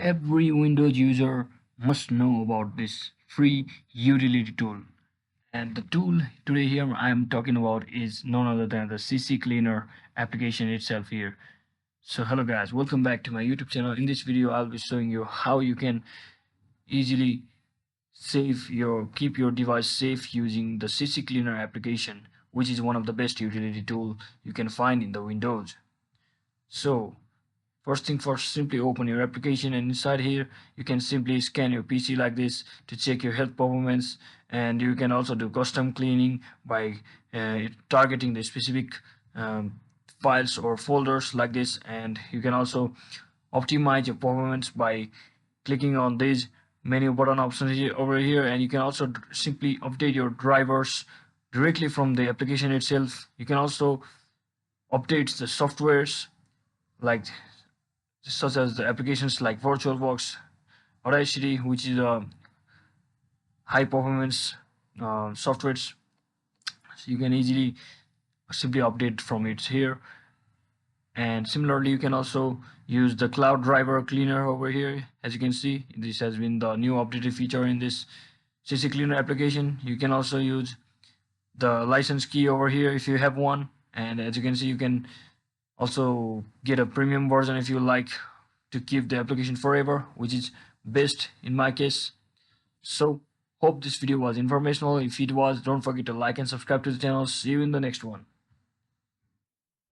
Every Windows user must know about this free utility tool. And the tool today here I am talking about is none other than the CCleaner application itself here. So hello guys, welcome back to my YouTube channel. In this video I'll be showing you how you can easily keep your device safe using the CCleaner application, which is one of the best utility tool you can find in the Windows. So first thing first, simply open your application, and inside here you can simply scan your PC like this to check your health performance, and you can also do custom cleaning by targeting the specific files or folders like this, and you can also optimize your performance by clicking on these menu button options here over here, and you can also simply update your drivers directly from the application itself. You can also update the softwares like such as the applications like VirtualBox, Audacity, which is a high performance softwares. So you can easily simply update from it here. And similarly, you can also use the cloud driver cleaner over here. As you can see, this has been the new updated feature in this CCleaner application. You can also use the license key over here if you have one, and as you can see, you can also get a premium version if you like to keep the application forever, which is best in my case. So hope this video was informational. If it was, don't forget to like and subscribe to the channel. See you in the next one.